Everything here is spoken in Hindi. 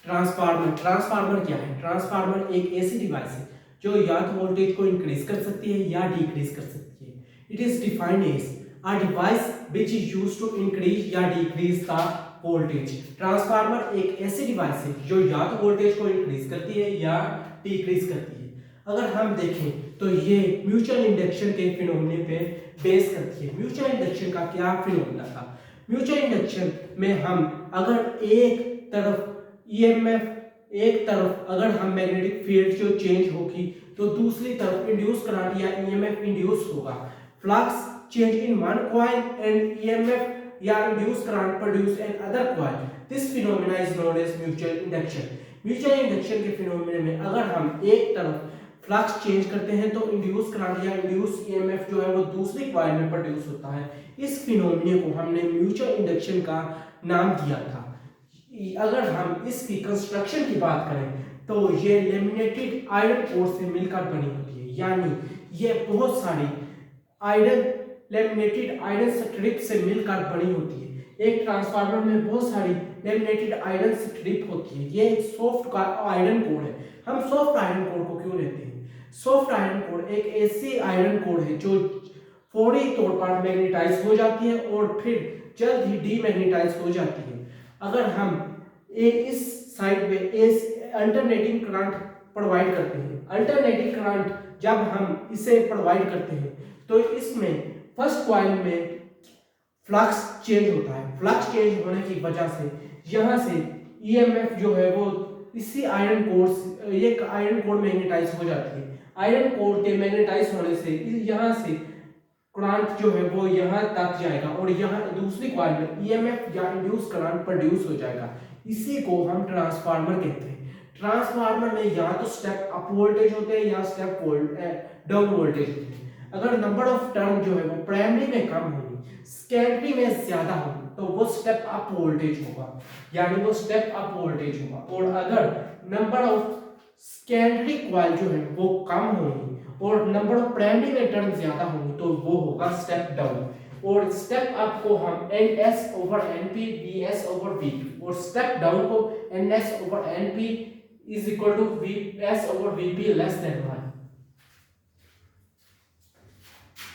ट्रांसफार्मर क्या है? ट्रांसफार्मर एक ऐसी डिवाइस है जो या तो वोल्टेज को इंक्रीज कर सकती है या डिक्रीज कर सकती है। It is defined as a device which is used to increase या डिक्रीज द वोल्टेज। ट्रांसफार्मर एक ऐसी डिवाइस है जो या तो वोल्टेज को इंक्रीज करती है या डिक्रीज करती है। अगर हम देखें तो ये म्यूचुअल इंडक्शन के फिनोमिने पे बेस करती है। म्यूचुअल इंडक्शन का क्या फिनोमिना था? म्यूचुअल इंडक्शन में हम अगर एक तरफ ईएमएफ एक तरफ अगर हम मैग्नेटिक फील्ड जो चेंज होगी तो दूसरी तरफ इंड्यूस करंट या ईएमएफ इंड्यूस होगा। Flux change in one coil and EMF या induce current produce in other coil. This phenomena is known as mutual induction. Mutual induction के फिनोमेना में अगर हम एक तरफ फ्लक्स चेंज करते हैं तो इंड्यूस करंट या इंड्यूस ईएमएफ जो है वो दूसरी कॉइल में प्रोड्यूस होता है। इस फिनोमेना को हमने म्यूचुअल इंडक्शन का नाम दिया था। अगर हम इसकी कंस्ट्रक्शन की बात करें तो ये लेमिनेटेड आयरन कोर से मिलकर बनी होती है, यानी ये बहुत सारी आयरन लेमिनेटेड आयरन स्ट्रिप से मिलकर बनी होती है। एक ट्रांसफार्मर में बहुत सारी लेमिनेटेड आयरन स्ट्रिप होती है। ये एक सॉफ्ट आयरन कोर है। हम सॉफ्ट आयरन कोर को क्यों लेते हैं? सॉफ्ट आयरन कोर एक ऐसी आयरन कोर है जो फौरी तौर पर मैग्नेटाइज हो जाती है और फिर जल्द ही डीमैग्नेटाइज हो जाती है। अगर हम इस साइड में इस अल्टरनेटिंग करंट प्रोवाइड करते हैं, अल्टरनेटिंग करंट जब हम इसे प्रोवाइड करते हैं तो इसमें फर्स्ट कॉइल में फ्लक्स चेंज होता है। फ्लक्स चेंज होने की वजह से यहाँ से ईएमएफ जो है वो इसी आयरन कोर एक आयरन कोर मैग्नेटाइज हो जाती है। आयरन कोर के मैग्नेटाइज होने से यहाँ से करंट जो है वो यहाँ तक जाएगा और यहाँ दूसरी कॉइल में ईएमएफ या इंड्यूस करंट प्रोड्यूस हो जाएगा। इसी को हम ट्रांसफार्मर कहते हैं। ट्रांसफार्मर में या तो स्टेप अप वोल्टेज होते हैं या स्टेप डाउन वोल्टेज होते हैं। अगर नंबर ऑफ टर्न जो है वो प्राइमरी में कम होगी, सेकेंडरी में ज्यादा होगी तो वो स्टेप अप वोल्टेज होगा, यानी वो स्टेप अप वोल्टेज होगा। और अगर नंबर ऑफ सेकेंडरी कॉइल जो है वो कम होगी और नंबर ऑफ प्राइमरी में टर्न ज्यादा होंगी तो वो होगा स्टेप डाउन। और स्टेप अप को हम NS over NP VS over VP और स्टेप डाउन को NS over NP is equal to VS over VP less than 1।